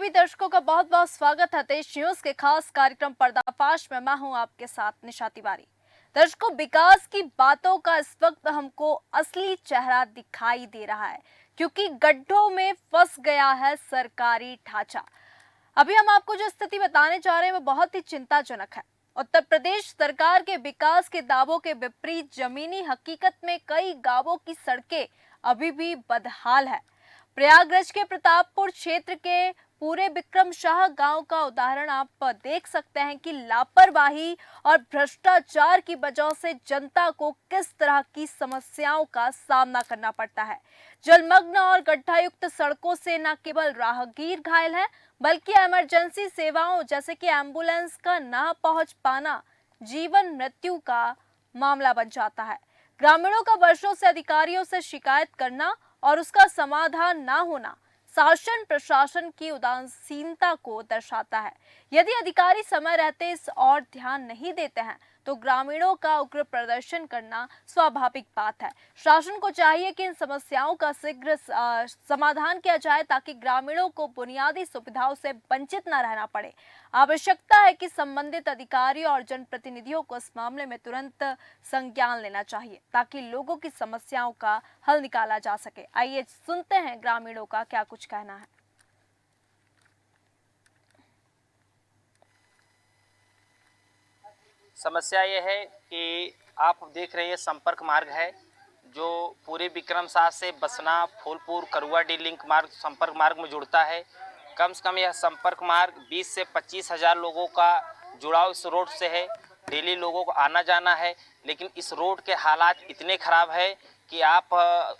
सभी दर्शकों का बहुत बहुत स्वागत है तेज न्यूज के खास कार्यक्रम पर्दाफाश में। मैं हूं आपके साथ निशा तिवारी। दर्शकों, विकास की बातों का इस वक्त हमको असली चेहरा दिखाई दे रहा है, क्योंकि गड्ढों में फंस गया है सरकारी ढांचा। अभी हम आपको जो स्थिति बताने जा रहे हैं वो बहुत ही चिंताजनक है। उत्तर प्रदेश सरकार के विकास के दावों के विपरीत जमीनी हकीकत में कई गांवों की सड़कें अभी भी बदहाल है। प्रयागराज के प्रतापपुर क्षेत्र के पूरे विक्रम शाह गांव का उदाहरण आप देख सकते हैं कि लापरवाही और भ्रष्टाचार की वजह से जनता को किस तरह की समस्याओं का सामना करना पड़ता है। जलमग्न और गड्ढायुक्त सड़कों से न केवल राहगीर घायल हैं, बल्कि इमरजेंसी सेवाओं जैसे कि एम्बुलेंस का न पहुंच पाना जीवन मृत्यु का मामला बन जाता है। ग्रामीणों का वर्षों से अधिकारियों से शिकायत करना और उसका समाधान ना होना शासन प्रशासन की उदासीनता को दर्शाता है। यदि अधिकारी समय रहते इस और ध्यान नहीं देते हैं तो ग्रामीणों का उग्र प्रदर्शन करना स्वाभाविक बात है। शासन को चाहिए कि इन समस्याओं का शीघ्र समाधान किया जाए ताकि ग्रामीणों को बुनियादी सुविधाओं से वंचित न रहना पड़े। आवश्यकता है कि संबंधित अधिकारी और जनप्रतिनिधियों को इस मामले में तुरंत संज्ञान लेना चाहिए ताकि लोगों की समस्याओं का हल निकाला जा सके। आइए सुनते हैं ग्रामीणों का क्या कुछ कहना है। समस्या ये है कि आप देख रहे हैं संपर्क मार्ग है जो पूरे विक्रम शाह से बसना, फूलपुर, करुआडी लिंक मार्ग संपर्क मार्ग में जुड़ता है। कम से कम यह संपर्क मार्ग 20 से 25 हज़ार लोगों का जुड़ाव इस रोड से है। डेली लोगों को आना जाना है, लेकिन इस रोड के हालात इतने ख़राब है कि आप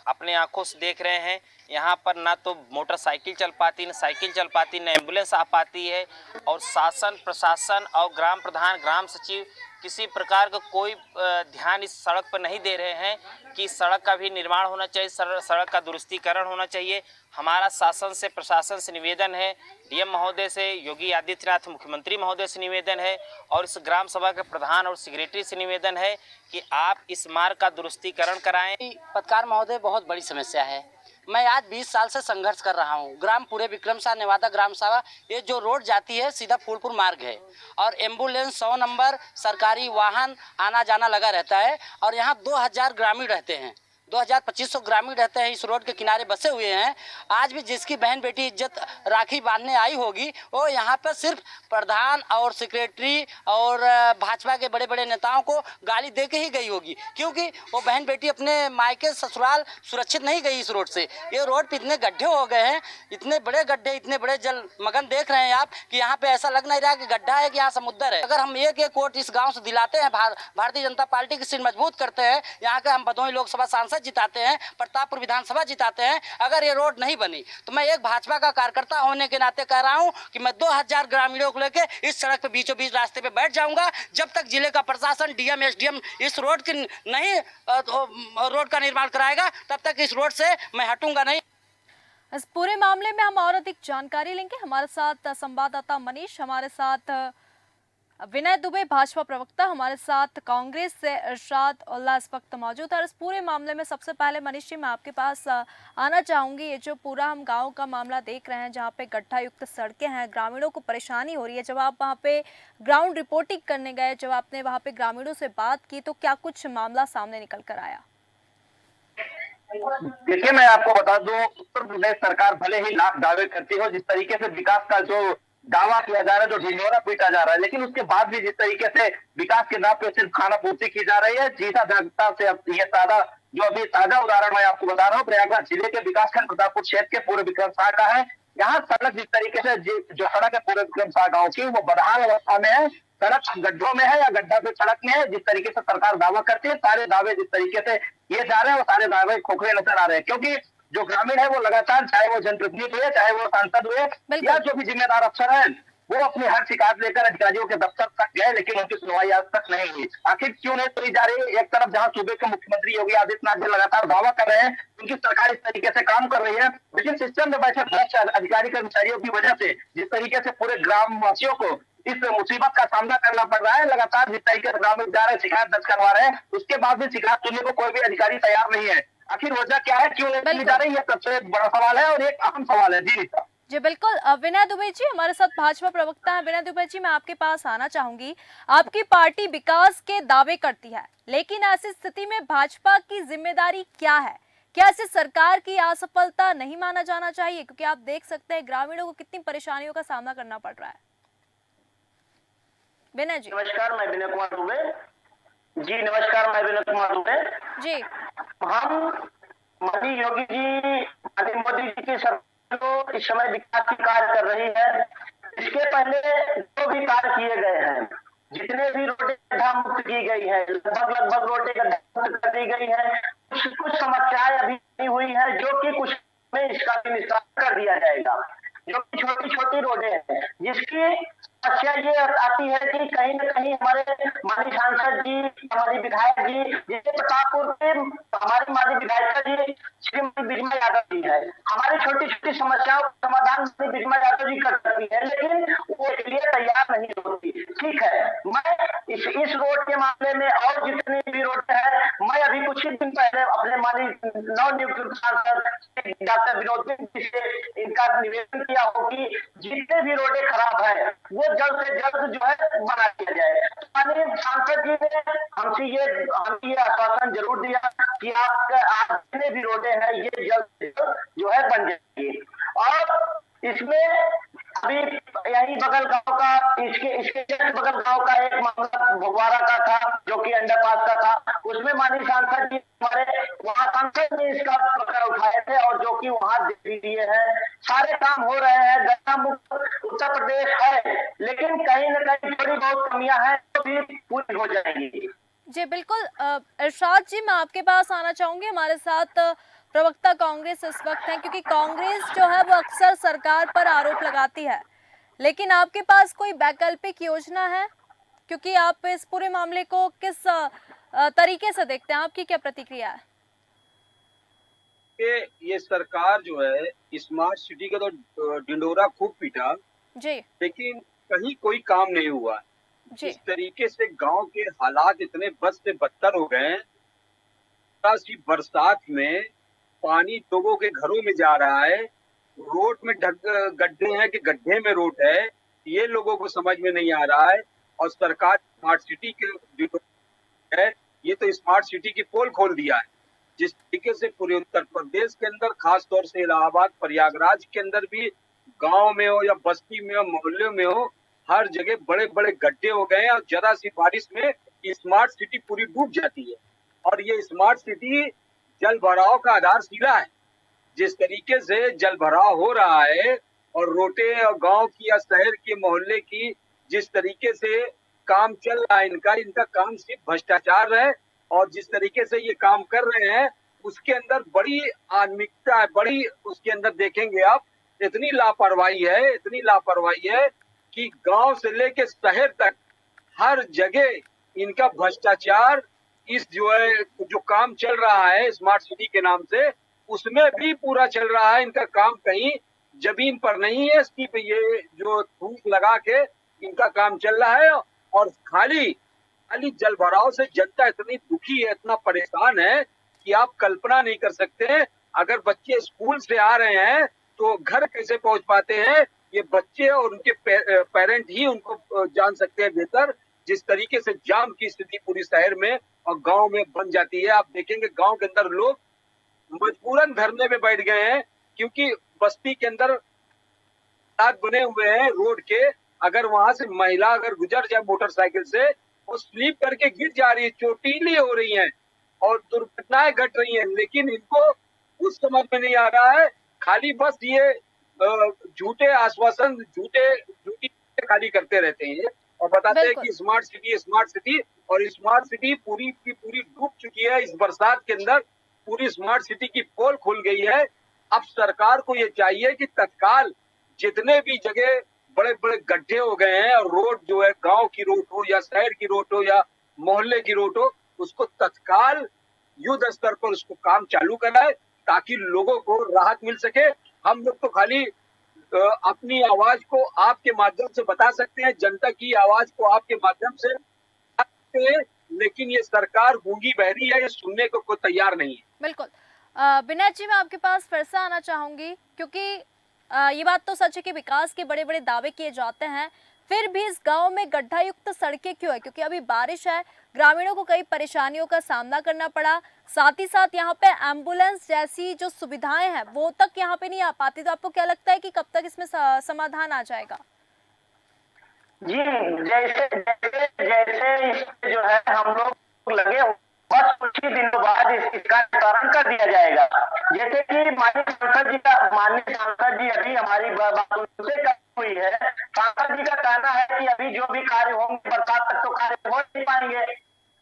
अपने आंखों से देख रहे हैं। यहाँ पर ना तो मोटरसाइकिल चल पाती, ना साइकिल चल पाती, ना एम्बुलेंस आ पाती है। और शासन प्रशासन और ग्राम प्रधान, ग्राम सचिव किसी प्रकार का कोई ध्यान इस सड़क पर नहीं दे रहे हैं कि सड़क का भी निर्माण होना चाहिए, सड़क का दुरुस्तीकरण होना चाहिए। हमारा शासन से प्रशासन से निवेदन है, डीएम महोदय से, योगी आदित्यनाथ मुख्यमंत्री महोदय से निवेदन है और इस ग्राम सभा के प्रधान और सेक्रेटरी से निवेदन है कि आप इस मार्ग का दुरुस्तीकरण कराएं। पत्रकार महोदय, बहुत बड़ी समस्या है। मैं आज 20 साल से संघर्ष कर रहा हूँ। ग्राम पूरे विक्रम शाह नेवादा ग्राम सभा, ये जो रोड जाती है सीधा फूलपुर मार्ग है और एम्बुलेंस 100 नंबर सरकारी वाहन आना जाना लगा रहता है और यहाँ 2000 ग्रामीण रहते हैं, 2500 ग्रामीण रहते हैं, इस रोड के किनारे बसे हुए हैं। आज भी जिसकी बहन बेटी इज्जत राखी बांधने आई होगी वो यहाँ पर सिर्फ प्रधान और सेक्रेटरी और भाजपा के बड़े बड़े नेताओं को गाली दे के ही गई होगी, क्योंकि वो बहन बेटी अपने मायके ससुराल सुरक्षित नहीं गई इस रोड से। ये रोड पे इतने गड्ढे हो गए हैं, इतने बड़े गड्ढे, इतने बड़े जलमग्न देख रहे हैं आप कि यहाँ पे ऐसा लग नहीं रहा कि गड्ढा है कि यहाँ समुद्र है। अगर हम एक एक वोट इस गाँव से दिलाते हैं, भारतीय जनता पार्टी की सीट मजबूत करते हैं, यहाँ के हम भदोही लोकसभा सांसद जिताते हैं, प्रतापपुर विधानसभा जिताते हैं, अगर ये रोड नहीं बनी तो मैं एक भाजपा का कार्यकर्ता होने के नाते कह रहा हूं कि मैं 2000 ग्रामीणों को लेकर इस सड़क पे बीचों बीच रास्ते पे बैठ जाऊंगा। जब तक जिले का प्रशासन, डीएम, एसडीएम इस रोड की नहीं रोड का निर्माण कराएगा तब तक इस रोड से मैं हटूंगा नहीं। इस पूरे मामले में हम और अधिक जानकारी लेंगे। हमारे साथ संवाददाता मनीष, हमारे साथ विनय दुबे भाजपा प्रवक्ता, हमारे साथ कांग्रेस से इरशाद उल्लाह इस वक्त मौजूद है। और इस पूरे मामले में सबसे पहले मनीष जी, मैं आपके पास आना चाहूंगी। ये जो पूरा हम गांव का मामला देख रहे हैं जहां पे गड्ढा युक्त सड़कें हैं, ग्रामीणों को परेशानी हो रही है। जब आप वहां पे ग्राउंड रिपोर्टिंग करने गए, जब आपने वहां पे ग्रामीणों से बात की, तो क्या कुछ मामला सामने निकल कर आया? देखिए, मैं आपको बता दूं, उत्तर प्रदेश सरकार भले ही लाख दावे करती हो, जिस तरीके से विकास का जो दावा किया जा रहा है, जो ढिंढोरा पीटा जा रहा है, लेकिन उसके बाद भी जिस तरीके से विकास के नाम पे सिर्फ खाना पूर्ति की जा रही है, जीता जागता से अब ये ताजा उदाहरण मैं आपको बता रहा हूँ। प्रयागराज जिले के विकासखंड प्रतापपुर क्षेत्र के पूरे विक्रम शाह का है। यहाँ सड़क जिस तरीके से जो सड़क है पूरे विक्रम शाह गाँव की, वो बदहाल अवस्था में है। सड़क गड्ढों में है या गड्ढा पे सड़क में है। जिस तरीके से सरकार दावा करती है, सारे दावे जिस तरीके से ये जा रहे हैं वो सारे दावे खोखले नजर आ रहे हैं, क्योंकि जो ग्रामीण है वो लगातार, चाहे वो जनप्रतिनिधि हुए, चाहे वो सांसद हुए या जो भी जिम्मेदार अफसर है, वो अपनी हर शिकायत लेकर अधिकारियों के दफ्तर तक गए, लेकिन उनकी सुनवाई आज तक नहीं हुई। आखिर क्यों नहीं सुनी जा रही? एक तरफ जहां सूबे के मुख्यमंत्री योगी आदित्यनाथ जी लगातार दावा कर रहे हैं, उनकी सरकार इस तरीके से काम कर रही है, लेकिन सिस्टम में बैठे भ्रष्ट अधिकारी कर्मचारियों की वजह से जिस तरीके से पूरे ग्रामवासियों को इस मुसीबत का सामना करना पड़ रहा है, लगातार जिस तरीके से ग्रामीण जा रहे हैं, शिकायत दर्ज करवा रहे हैं, उसके बाद भी शिकायत सुनने को कोई भी अधिकारी तैयार नहीं है। आखिर वजह क्या है, क्यों नहीं सुनी जा रही है? सबसे बड़ा सवाल है और एक अहम सवाल है। जी जी बिल्कुल। विनय दुबे जी हमारे साथ भाजपा प्रवक्ता हैं। विनय दुबे जी, मैं आपके पास आना चाहूंगी। आपकी पार्टी विकास के दावे करती है, लेकिन ऐसी स्थिति में भाजपा की जिम्मेदारी क्या है? क्या इसे सरकार की असफलता नहीं माना जाना चाहिए? क्योंकि आप देख सकते हैं ग्रामीणों को कितनी परेशानियों का सामना करना पड़ रहा है। विनय जी। नमस्कार, मैं विनय कुमार दुबे। जी नमस्कार, मैं विनय कुमार दुबे। जी हम माननीय योगी जी, माननीय मोदी जी की सरकार जो इस समय विकास के कार्य कर रही है, इसके पहले जो भी कार्य किए गए हैं, जितने भी रोडें गड्ढा मुक्त की गई है, लगभग रोडें गड्ढा मुक्त कर दी गई है। कुछ कुछ समस्याएं अभी नहीं हुई है, जो कि कुछ में इसका भी निस्तारण कर दिया जाएगा। जो कि छोटी छोटी रोडें हैं, जिसकी समस्या ये आती है कि कहीं न कहीं हमारे माननीय सांसद जी, हमारी विधायक जी, जैसे प्रतापपुर के हमारी माननीय विधायिका जी श्रीमती बिरमा यादव जी है, हमारी छोटी छोटी समस्याओं का समाधान बिरमा यादव जी कर सकती है, लेकिन वो इसके लिए तैयार नहीं होती। ठीक है, मैं इस रोड के मामले में और जितनी भी रोड है, मैं अभी कुछ ही दिन पहले अपने माननीय नवनियुक्त सांसद डॉक्टर विनोद बिंद जी से इनका निवेदन किया हो कि जितने भी रोडें खराब है वो जल्द से जल्द जो है बना दिया जाए। माननीय सांसद जी ने हमें ये आश्वासन जरूर दिया कि आप जितने भी रोडें हैं ये जल्द से जल्द जो है बन जाएगी। और इसमें अभी यही बगल गांव का, इसके जस्ट बगल गांव का एक मामला भगवाड़ा का था, जो कि अंडरपास का था। उसमें माननीय सांसद जी हमारे वहां सांसद ने इसका प्रकरण उठाए थे और जो कि वहां दे भी दिए हैं। सारे काम हो रहे हैं, गड्ढा मुक्त उत्तर प्रदेश है, लेकिन कहीं न कहीं थोड़ी बहुत कमियां हैं तो भी पूरी हो जाएंगी। जी बिल्कुल। इरशाद जी, मैं आपके पास आना चाहूंगी। हमारे साथ प्रवक्ता कांग्रेस इस वक्त हैं, क्योंकि कांग्रेस जो है वो अक्सर सरकार पर आरोप लगाती है, लेकिन आपके पास कोई वैकल्पिक योजना है? क्योंकि आप इस पूरे मामले को किस तरीके से देखते हैं? आपकी क्या प्रतिक्रिया है? कि ये सरकार जो है स्मार्ट सिटी का तो ढिंडोरा खूब पीटा, जी लेकिन कहीं कोई काम नहीं हुआ। जी जिस तरीके से गांव के हालात इतने बद से बदतर हो गए हैं, सी बरसात में पानी लोगों के घरों में जा रहा है, रोड में गड्ढे हैं कि गड्ढे में रोड है, ये लोगों को समझ में नहीं आ रहा है। और सरकार स्मार्ट सिटी के है, ये तो स्मार्ट सिटी की पोल खोल दिया है। जिस तरीके से पूरे उत्तर प्रदेश के अंदर, खास तौर से इलाहाबाद प्रयागराज के अंदर भी, गांव में हो या बस्ती में हो, मोहल्ले में हो, हर जगह बड़े बड़े गड्ढे हो गए हैं और जरा सी बारिश में स्मार्ट सिटी पूरी डूब जाती है। और ये स्मार्ट सिटी जल भराव का आधारशिला है। जिस तरीके से जल भराव हो रहा है और रोटे और गांव की या शहर के मोहल्ले की जिस तरीके से काम चल रहा है, इनका काम सिर्फ भ्रष्टाचार है। और जिस तरीके से ये काम कर रहे हैं उसके अंदर बड़ी आत्मिकता है, बड़ी उसके अंदर देखेंगे आप, इतनी लापरवाही है कि गांव से लेके शहर तक हर जगह इनका भ्रष्टाचार, इस जो काम चल रहा है स्मार्ट सिटी के नाम से, उसमें भी पूरा चल रहा है। इनका काम कहीं जमीन पर नहीं है, इसकी पे ये जो थूक लगा के इनका काम चल रहा है। और खाली जल भराव से जनता इतनी दुखी है, इतना परेशान है कि आप कल्पना नहीं कर सकते हैं। अगर बच्चे स्कूल से आ रहे हैं तो घर कैसे पहुंच पाते हैं, ये बच्चे और उनके पेरेंट ही उनको जान सकते हैं बेहतर। जिस तरीके से जाम की स्थिति पूरी शहर में और गांव में बन जाती है, आप देखेंगे गांव के अंदर लोग मजबूरन धरने में बैठ गए हैं, क्योंकि बस्ती के अंदर बने हुए हैं रोड के। अगर वहां से महिला अगर गुजर जाए मोटरसाइकिल से, वो स्लीप करके गिर जा रही है, चोटीली हो रही है और दुर्घटनाएं घट रही हैं। लेकिन इनको कुछ समझ में नहीं आ रहा है, खाली बस ये झूठे आश्वासन, झूठी खाली करते रहते हैं और बताते हैं कि स्मार्ट सिटी। और स्मार्ट सिटी पूरी की पूरी डूब चुकी है। इस बरसात के अंदर पूरी स्मार्ट सिटी की पोल खुल गई है। अब सरकार को ये चाहिए कि तत्काल जितने भी जगह बड़े बड़े गड्ढे हो गए हैं और रोड जो है, गांव की रोड हो या शहर की रोड हो या मोहल्ले की रोड हो, उसको तत्काल युद्ध स्तर पर उसको काम चालू कराए ताकि लोगों को राहत मिल सके। हम लोग तो खाली अपनी आवाज को आपके माध्यम से बता सकते हैं, जनता की आवाज को आपके माध्यम से बता सकते हैं, लेकिन ये सरकार गूंगी बहरी है, ये सुनने को कोई तैयार नहीं है। बिल्कुल। विनय जी, मैं आपके पास फिर से आना चाहूंगी, क्योंकि ये बात तो सच है कि विकास के बड़े बड़े दावे किए जाते हैं, फिर भी इस गांव में गड्ढा युक्त सड़कें क्यों है? क्योंकि अभी बारिश है, ग्रामीणों को कई परेशानियों का सामना करना पड़ा, साथ ही साथ यहाँ पे एम्बुलेंस जैसी जो सुविधाएं हैं वो तक यहाँ पे नहीं आ पाती। तो आपको क्या लगता है कि कब तक इसमें समाधान आ जाएगा? जी, जैसे जैसे जैसे इस पे जो है हम लोग लगे हो, बस कुछ ही दिनों बाद इसका निस्तारण कर दिया जाएगा। जैसे कि माननीय सांसद जी अभी हमारी बात उनसे कही हुई है। सांसद जी का कहना है कि अभी जो भी कार्य होंगे बरसात तक तो कार्य हो नहीं पाएंगे।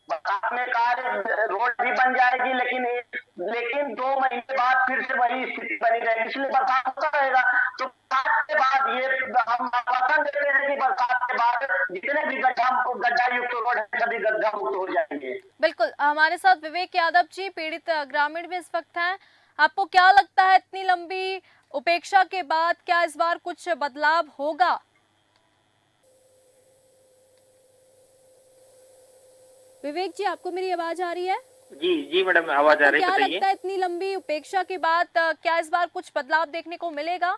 बरसात में कार्य रोड भी बन जाएगी, लेकिन 2 महीने बाद फिर से वही स्थिति बनी रहेगी, इसलिए बरसात होता रहेगा। तो बरसात के बाद ये हम आश्वासन देते हैं कि बरसात के बाद जितने भी गड्ढा युक्त रोड है सभी गड्ढा मुक्त हो जाएंगे। बिल्कुल, हमारे साथ विवेक यादव जी, पीड़ित ग्रामीण भी इस वक्त हैं। आपको क्या लगता है, इतनी लंबी उपेक्षा के बाद क्या इस बार कुछ बदलाव होगा? विवेक जी, आपको मेरी आवाज आ रही है? जी जी मैडम, आवाज आ रही है, क्या बताइए। लगता है इतनी लंबी उपेक्षा के बाद क्या इस बार कुछ बदलाव देखने को मिलेगा?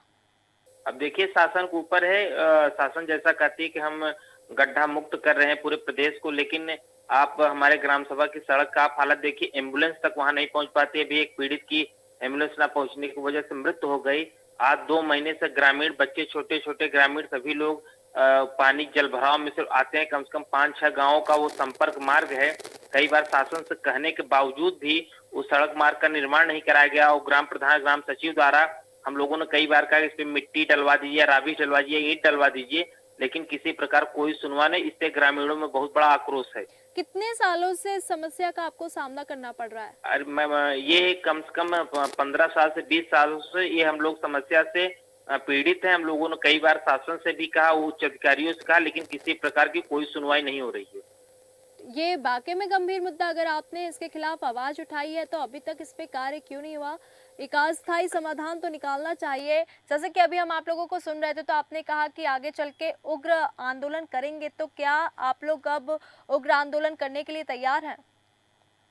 अब देखिए, शासन के ऊपर है। शासन जैसा कहती है कि हम गड्ढा मुक्त कर रहे हैं पूरे प्रदेश को, लेकिन आप हमारे ग्राम सभा की सड़क का आप हालत देखिए, एम्बुलेंस तक वहां नहीं पहुंच पाती है। अभी एक पीड़ित की एम्बुलेंस ना पहुंचने की वजह से मृत्यु हो गई। आज 2 महीने से ग्रामीण बच्चे, छोटे छोटे ग्रामीण सभी लोग पानी जल भराव में से आते हैं। कम से कम 5-6 गाँव का वो संपर्क मार्ग है। कई बार शासन से कहने के बावजूद भी उस सड़क मार्ग का निर्माण नहीं कराया गया, और ग्राम प्रधान, ग्राम सचिव द्वारा हम लोगों ने कई बार कहा कि इस पे मिट्टी डलवा दीजिए, राबिश डलवा दीजिए, ईंट डलवा दीजिए, लेकिन किसी प्रकार कोई सुनवाई नहीं। इससे ग्रामीणों में बहुत बड़ा आक्रोश है। कितने सालों से इस समस्या का आपको सामना करना पड़ रहा है? अरे ये कम से कम 15 साल से 20 सालों से ये हम लोग समस्या से पीड़ित हैं। हम लोगों ने कई बार शासन से भी कहा, उच्च अधिकारियों से कहा, लेकिन किसी प्रकार की कोई सुनवाई नहीं हो रही है। ये वाकई में गंभीर मुद्दा, अगर आपने इसके खिलाफ आवाज उठाई है तो अभी तक इस पे कार्य क्यों नहीं हुआ? एक अस्थायी समाधान तो निकालना चाहिए। जैसे कि अभी हम आप लोगों को सुन रहे थे तो आपने कहा कि आगे चल के उग्र आंदोलन करेंगे, तो क्या आप लोग अब उग्र आंदोलन करने के लिए तैयार हैं?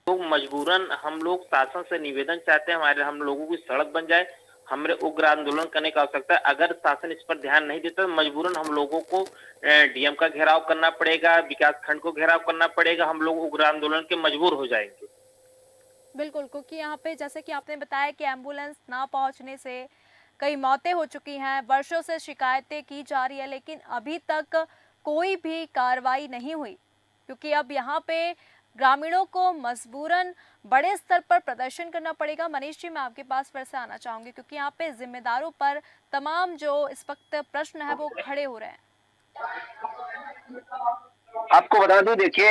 तो मजबूरन हम लोग शासन से निवेदन चाहते हैं, हम लोगों की सड़क बन जाए। हमें उग्र आंदोलन करने की आवश्यकता है। अगर शासन इस पर ध्यान नहीं देता तो मजबूरन हम लोगों को डीएम का घेराव करना पड़ेगा, विकास खंड को घेराव करना पड़ेगा। हम लोग उग्र आंदोलन के मजबूर हो जाएंगे। बिल्कुल, क्योंकि यहाँ पे जैसे कि आपने बताया कि एम्बुलेंस ना पहुंचने से कई मौतें हो चुकी हैं, वर्षों से शिकायतें की जा रही है, लेकिन अभी तक कोई भी कार्रवाई नहीं हुई। क्योंकि अब यहाँ पे ग्रामीणों को मजबूरन बड़े स्तर पर प्रदर्शन करना पड़ेगा। मनीष जी, मैं आपके पास फिर से आना चाहूंगी, क्योंकि यहाँ पे जिम्मेदारों पर तमाम जो इस वक्त प्रश्न है वो खड़े हो रहे हैं। आपको बता दूं, देखिए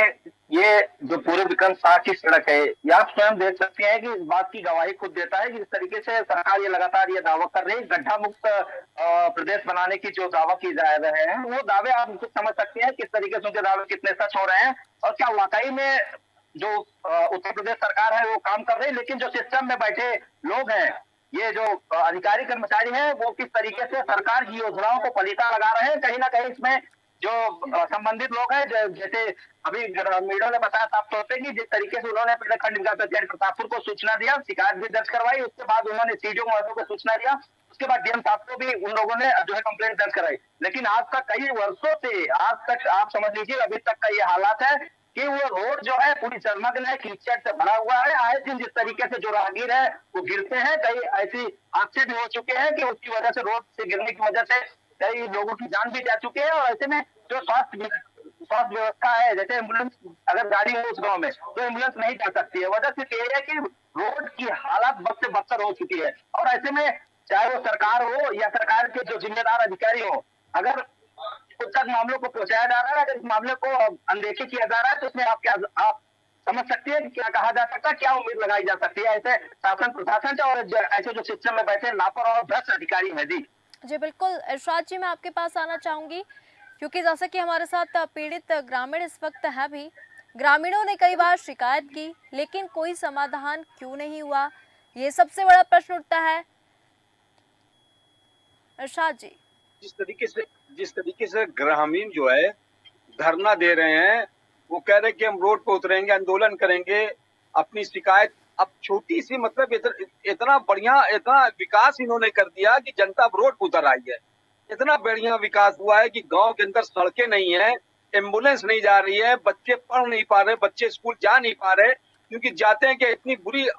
ये जो पूरे विक्रम शाह की सड़क है, ये आप स्वयं देख सकते हैं कि इस बात की गवाही खुद देता है कि जिस तरीके से सरकार ये लगातार ये दावा कर रही है गड्ढा मुक्त प्रदेश बनाने की जो दावा की जा रहे हैं, वो दावे आप खुद समझ सकते हैं किस तरीके से उनके दावे कितने सच हो रहे हैं और क्या वाकई में जो उत्तर प्रदेश सरकार है वो काम कर रही है। लेकिन जो सिस्टम में बैठे लोग हैं, ये जो अधिकारी कर्मचारी हैं, वो किस तरीके से सरकार की योजनाओं को पलीता लगा रहे हैं। कहीं ना कहीं इसमें जो संबंधित लोग हैं, जैसे अभी मीडिया ने बताया साफ तौर पे कि जिस तरीके से उन्होंने पहले खंड विकास अधिकारी प्रतापपुर को सूचना दिया, शिकायत भी दर्ज करवाई, उसके बाद उन्होंने सीडीओ महतो को सूचना दिया, उसके बाद डीएम साहब को भी उन लोगों ने जो है कंप्लेंट दर्ज कराई। लेकिन आज तक कई वर्षों से आज तक आप समझ लीजिए अभी तक का ये हालात है कि वो रोड जो है पूरी जलमग्न है, कीचड़ से भरा हुआ है। आए दिन जिस तरीके से जो राहगीर है वो गिरते हैं, कई ऐसी हादसे भी हो चुके हैं कि उसकी वजह से, रोड से गिरने की वजह से कई लोगों की जान भी जा चुकी है। और ऐसे में जो स्वास्थ्य व्यवस्था है, जैसे एम्बुलेंस अगर गाड़ी हो उस गांव में तो एम्बुलेंस नहीं जा सकती है। वजह सिर्फ ये है कि रोड की हालत बद से बदतर हो चुकी है। और ऐसे में चाहे वो सरकार हो या सरकार के जो जिम्मेदार अधिकारी हो, अगर उन तक मामलों को पहुंचाया जा रहा है, अगर इस मामले को अनदेखी किया जा रहा है, तो इसमें आप समझ सकते हैं कि क्या कहा जा सकता है, क्या उम्मीद लगाई जा सकती है ऐसे शासन प्रशासन से और ऐसे जो सिस्टम में बैठे लापरवाह और भ्रष्ट अधिकारी है। जी बिल्कुल, इरशाद जी, मैं आपके पास आना चाहूंगी, क्योंकि जैसा कि हमारे साथ पीड़ित ग्रामीण इस वक्त है भी, ग्रामीणों ने कई बार शिकायत की लेकिन कोई समाधान क्यों नहीं हुआ, ये सबसे बड़ा प्रश्न उठता है। इरशाद जी, जिस तरीके से ग्रामीण जो है धरना दे रहे हैं, वो कह रहे हैं कि हम रोड पे उतरेंगे, आंदोलन करेंगे, अपनी शिकायत, अब छोटी सी मतलब इतना बढ़िया, इतना विकास इन्होंने कर दिया कि जनता अब रोड पर उतर आई है। इतना बढ़िया विकास हुआ है कि गांव के अंदर सड़कें नहीं है, एम्बुलेंस नहीं जा रही है, बच्चे पढ़ नहीं पा रहे, बच्चे स्कूल जा नहीं पा रहे, क्योंकि जाते हैं कि इतनी बुरी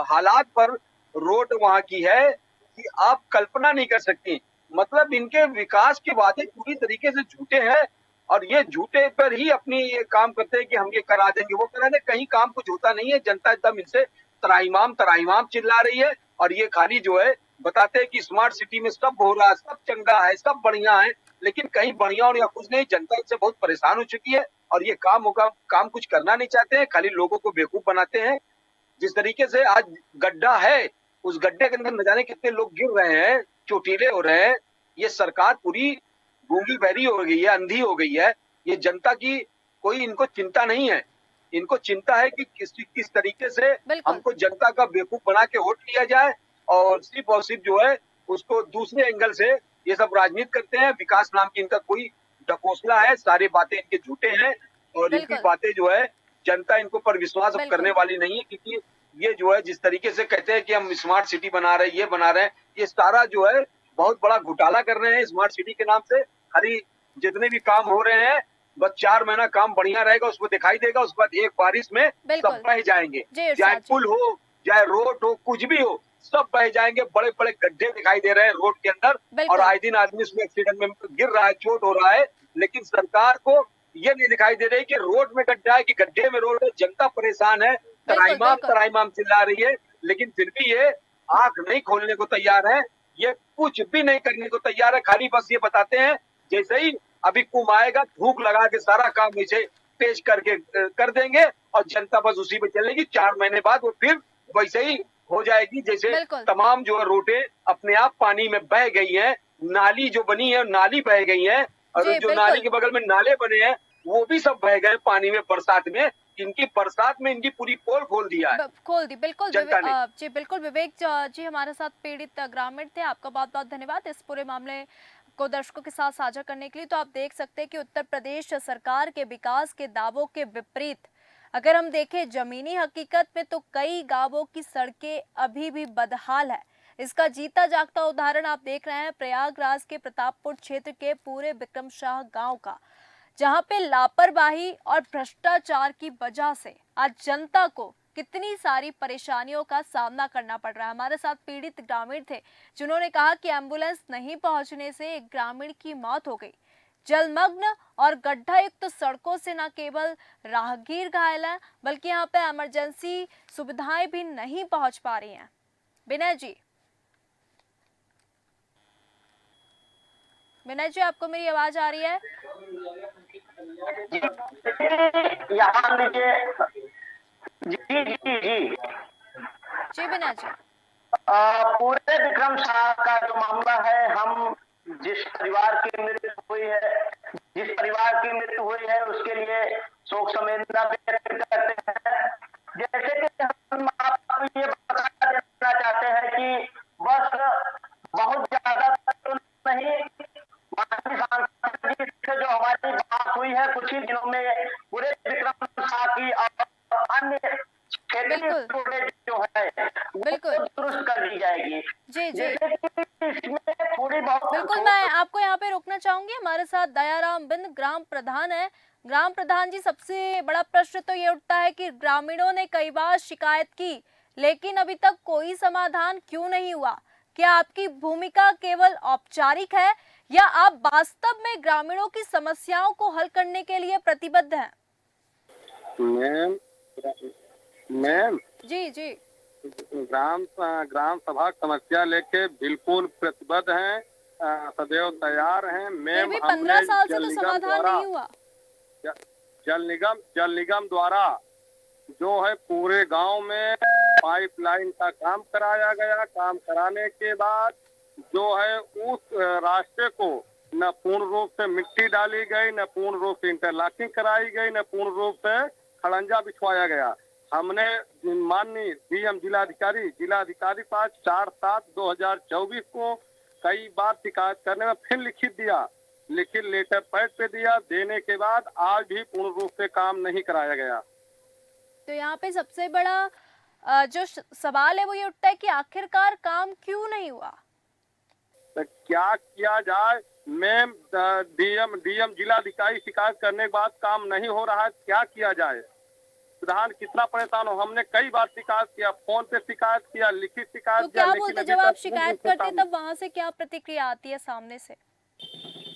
हालात पर रोड वहां की है कि आप कल्पना नहीं कर सकती। मतलब इनके विकास के वादे पूरी तरीके से झूठे हैं, और ये झूठे पर ही अपनी ये काम करते हैं कि हम ये करा देंगे, वो करा देंगे, कहीं काम कुछ होता नहीं है। जनता एकदम इनसे त्राहिमाम त्राहिमाम चिल्ला रही है, और ये खाली जो है बताते हैं कि स्मार्ट सिटी में सब हो रहा है, सब चंगा है, सब बढ़िया है, लेकिन कहीं बढ़िया और या कुछ नहीं। जनता इससे बहुत परेशान हो चुकी है, और ये काम कुछ करना नहीं चाहते हैं, खाली लोगों को बेवकूफ बनाते हैं। जिस तरीके से आज गड्ढा है, उस गड्ढे के अंदर न जाने कितने लोग गिर रहे हैं, चोटीले हो रहे हैं। ये सरकार पूरी गूंगी बहरी हो गई है, अंधी हो गई है। ये जनता की कोई इनको चिंता नहीं है। इनको चिंता है कि किस तरीके से बिल्कुल। हमको जनता का बेवकूफ बना के वोट लिया जाए, और सिर्फ जो है उसको दूसरे एंगल से ये सब राजनीति करते हैं। विकास नाम की इनका कोई ढकोसला है, सारी बातें इनके झूठे हैं, और इनकी बिल्कुल। बातें जो है जनता इनको पर विश्वास अब बिल्कुल। करने वाली नहीं है, क्योंकि ये जो है जिस तरीके से कहते हैं कि हम स्मार्ट सिटी बना रहे हैं, ये बना रहे हैं, ये सारा जो है बहुत बड़ा घोटाला कर रहे हैं स्मार्ट सिटी के नाम से। खाली जितने भी काम हो रहे हैं, बस 4 महीना काम बढ़िया रहेगा, उसको दिखाई देगा, उसके बाद एक बारिश में बिल्कुल। सब बह जाएंगे, जी चाहे इरशाद जी। पुल हो, चाहे रोड हो, कुछ भी हो, सब बह जाएंगे। बड़े बड़े गड्ढे दिखाई दे रहे हैं रोड के अंदर, और बिल्कुल। आए दिन आदमी उसमें एक्सीडेंट में गिर रहा है, चोट हो रहा है, लेकिन सरकार को ये नहीं दिखाई दे रही कि रोड में गड्ढा है कि गड्ढे में रोड है। जनता परेशान है, बिल्कुल। तराईमाम चिल्ला रही है, लेकिन फिर भी ये आंख नहीं खोलने को तैयार है, ये कुछ भी नहीं करने को तैयार है। खाली बस ये बताते हैं जैसे ही अभी कुंभ आएगा, धूप लगा के सारा काम वैसे तेज करके कर देंगे, और जनता बस उसी पे चलेगी। 4 महीने बाद वो फिर वैसे ही हो जाएगी, जैसे बिल्कुल। तमाम जो है रोडें अपने आप पानी में बह गई हैं, नाली जो बनी है नाली बह गई है, और जी, जो बिल्कुल। नाली के बगल में नाले बने हैं वो भी सब बह गए पानी में। बरसात में इनकी पूरी पोल खोल दिया है खोल दी। बिल्कुल जनता ने। जी बिल्कुल। विवेक जी हमारे साथ पीड़ित ग्रामीण थे, आपका बहुत बहुत धन्यवाद इस पूरे मामले को दर्शकों के साथ साझा करने के लिए। तो आप देख सकते हैं कि उत्तर प्रदेश सरकार के विकास के दावों के विपरीत अगर हम देखें जमीनी हकीकत में, तो कई गांवों की सड़कें अभी भी बदहाल है। इसका जीता जागता उदाहरण आप देख रहे हैं प्रयागराज के प्रतापपुर क्षेत्र के पूरे विक्रमशाह गांव का, जहां पे लापरवाही और भ्रष्टाचार की वजह से आज जनता को कितनी सारी परेशानियों का सामना करना पड़ रहा है। हमारे साथ पीड़ित ग्रामीण थे जिन्होंने कहा कि एम्बुलेंस नहीं पहुंचने से एक ग्रामीण की मौत हो गई। जलमग्न और गड्ढा युक्त सड़कों से न केवल राहगीर घायल हैं, बल्कि यहाँ पे इमरजेंसी सुविधाएं भी नहीं पहुंच पा रही हैं। विनय जी आपको मेरी आवाज आ रही है? यहाँ लीजिए। जी जी जी जी विनय जी। पूरे विक्रम शाह का जो मामला है, हम जिस परिवार की मृत्यु हुई है उसके लिए शोक संवेदना व्यक्त करते हैं। जैसे कि हम आपको ये बता देना चाहते हैं कि बस बहुत ज्यादा तो नहीं, माननीय सांसद जी से जो हमारी बात हुई है कुछ ही दिनों में पूरे विक्रम शाह की और अन्य बिल्कुल। जो है बिल्कुल दुरुस्त कर दी जाएगी। जी जी इसमें थोड़ी बहुत बिल्कुल। मैं आपको यहाँ पे रोकना चाहूंगी, हमारे साथ दयाराम बिंद ग्राम प्रधान है। ग्राम प्रधान जी, सबसे बड़ा प्रश्न तो ये उठता है कि ग्रामीणों ने कई बार शिकायत की, लेकिन अभी तक कोई समाधान क्यों नहीं हुआ? क्या आपकी भूमिका केवल औपचारिक है या आप वास्तव में ग्रामीणों की समस्याओं को हल करने के लिए प्रतिबद्ध हैं? मैम जी जी ग्राम सभा समस्या लेके बिल्कुल प्रतिबद्ध हैं, सदैव तैयार हैं। फिर मैम भी हमने 15 साल से जल तो निगम समाधान द्वारा नहीं हुआ। जल निगम द्वारा जो है पूरे गांव में पाइपलाइन का काम कराया गया। काम कराने के बाद जो है उस रास्ते को न पूर्ण रूप से मिट्टी डाली गई, न पूर्ण रूप से इंटरलॉकिंग कराई गई, न पूर्ण रूप से खड़ंजा बिछवाया गया। हमने माननीय डीएम जिलाधिकारी पास 4/7/2024 को कई बार शिकायत करने में फिर लिखित दिया, लेकिन लेटर पैड पे दिया। देने के बाद आज भी पूर्ण रूप से काम नहीं कराया गया। तो यहाँ पे सबसे बड़ा जो सवाल है वो ये उठता है कि आखिरकार काम क्यों नहीं हुआ। तो क्या किया जाए मैम? डीएम जिलाधिकारी शिकायत करने के बाद काम नहीं हो रहा है, क्या किया जाए? प्रधान कितना परेशान हो, हमने कई बार शिकायत किया, फोन पे शिकायत किया, लिखित शिकायत तो किया, क्या लेकिन बोलते अभी जब आप तक शिकायत कुछ करते काम- तब वहां से क्या प्रतिक्रिया आती है सामने से?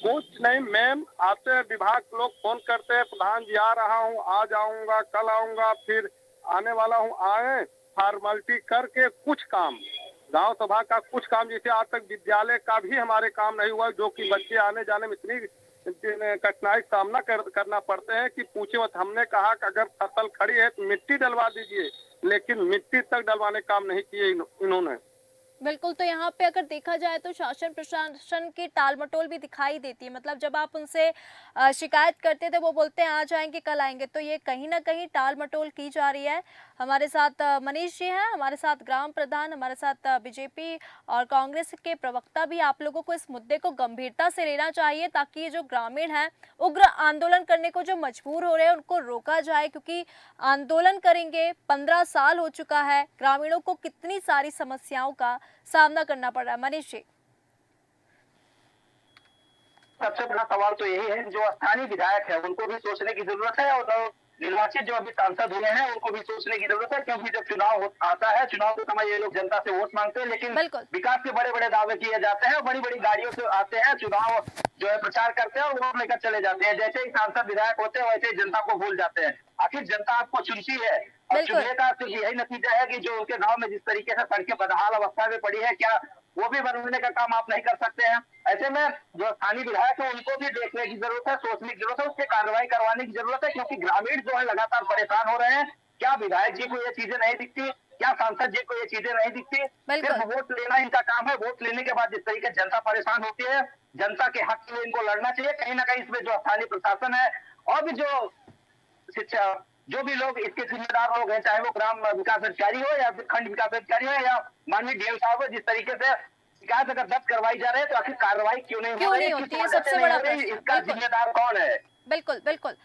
कुछ नहीं मैम, आते हैं विभाग के लोग फोन करते हैं, प्रधान जी आ रहा हूँ, आ जाऊंगा, कल आऊंगा, फिर आने वाला हूँ, आए फॉर्मेलिटी करके कुछ काम गांव सभा का कुछ काम, जैसे आज तक विद्यालय का भी हमारे काम नहीं हुआ, जो कि बच्चे आने जाने में इतनी कठिनाई सामना करना पड़ते हैं कि पूछे मत। हमने कहा कि अगर फसल खड़ी है तो मिट्टी डलवा दीजिए, लेकिन मिट्टी तक डलवाने काम नहीं किए इन्होंने। बिल्कुल, तो यहाँ पे अगर देखा जाए तो शासन प्रशासन की टालमटोल भी दिखाई देती है। मतलब जब आप उनसे शिकायत करते थे वो बोलते हैं आ जाएंगे, कल आएंगे, तो ये कहीं ना कहीं टालमटोल की जा रही है। हमारे साथ मनीष जी हैं, हमारे साथ ग्राम प्रधान, हमारे साथ बीजेपी और कांग्रेस के प्रवक्ता भी। आप लोगों को इस मुद्दे को गंभीरता से लेना चाहिए ताकि ये जो ग्रामीण हैं उग्र आंदोलन करने को जो मजबूर हो रहे हैं उनको रोका जाए, क्योंकि आंदोलन करेंगे 15 साल हो चुका है, ग्रामीणों को कितनी सारी समस्याओं का सामना करना पड़ रहा है। मनीष जी, सबसे बड़ा सवाल तो यही है, जो स्थानीय विधायक है उनको भी सोचने की जरूरत है, और निर्वाचित जो अभी सांसद हुए हैं उनको भी सोचने की जरूरत है, क्योंकि जब चुनाव आता है, चुनाव के समय ये लोग जनता से वोट मांगते हैं, लेकिन बिल्कुल। विकास के बड़े बड़े दावे किए जाते हैं, बड़ी बड़ी गाड़ियों से आते हैं, चुनाव जो है प्रचार करते हैं और वोट लेकर चले जाते हैं। जैसे ही सांसद विधायक होते हैं वैसे ही जनता को भूल जाते हैं। आखिर जनता आपको चुनती है, और बिल्कुल। चुनने का तो यही नतीजा है कि जो उनके गाँव में जिस तरीके से सड़कें बदहाल अवस्था में पड़ी है, क्या वो भी बनवाने का काम आप नहीं कर सकते हैं? ऐसे में जो स्थानीय विधायक है उनको भी देखने की जरूरत है, सोचने की जरूरत है, उससे कार्रवाई करवाने की जरूरत है, क्योंकि ग्रामीण जो है लगातार परेशान हो रहे हैं। क्या विधायक जी को ये चीजें नहीं दिखती? क्या सांसद जी को ये चीजें नहीं दिखती? बिल्कुल। सिर्फ वोट लेना इनका काम है। वोट लेने के बाद जिस तरीके से जनता परेशान होती है, जनता के हक के लिए इनको लड़ना चाहिए। कहीं ना कहीं इसमें जो स्थानीय प्रशासन है और भी जो शिक्षा, जो भी लोग इसके जिम्मेदार लोग हैं, चाहे वो ग्राम विकास अधिकारी हो या फिर खंड विकास अधिकारी हो या माननीय डीएम साहब हो, जिस तरीके से शिकायत अगर दर्ज करवाई जा रही है तो आखिर कार्रवाई क्यों नहीं हो रही है? होती है? किस वजह सबसे से बड़ा नहीं हो रही? प्रश्न। इसका बिल्कुल। जिम्मेदार कौन है? बिल्कुल बिल्कुल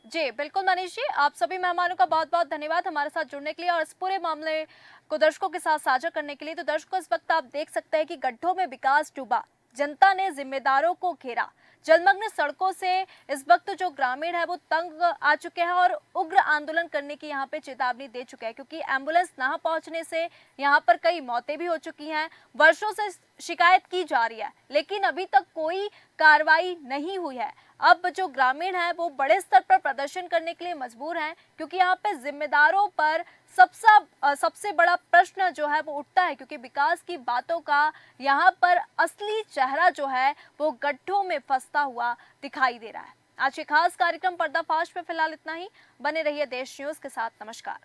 जी, बिल्कुल मनीष जी, आप सभी मेहमानों का बहुत बहुत धन्यवाद हमारे साथ जुड़ने के लिए और इस पूरे मामले को दर्शकों के साथ साझा करने के लिए। तो दर्शकों, इस वक्त आप देख सकते हैं कि गड्ढों में विकास डूबा, जनता ने जिम्मेदारों को घेरा, जलमग्न सड़कों से इस वक्त जो ग्रामीण है वो तंग आ चुके हैं और उग्र आंदोलन करने की यहाँ पे चेतावनी दे चुके हैं, क्योंकि एम्बुलेंस ना पहुंचने से यहाँ पर कई मौतें भी हो चुकी हैं। वर्षों से शिकायत की जा रही है लेकिन अभी तक कोई कार्रवाई नहीं हुई है। अब जो ग्रामीण है वो बड़े स्तर पर प्रदर्शन करने के लिए मजबूर हैं, क्योंकि यहाँ पे जिम्मेदारों पर सबसे बड़ा प्रश्न जो है वो उठता है, क्योंकि विकास की बातों का यहाँ पर असली चेहरा जो है वो गड्ढों में फंसता हुआ दिखाई दे रहा है। आज के खास कार्यक्रम पर्दाफाश में फिलहाल इतना ही। बने रहिए देश न्यूज के साथ। नमस्कार।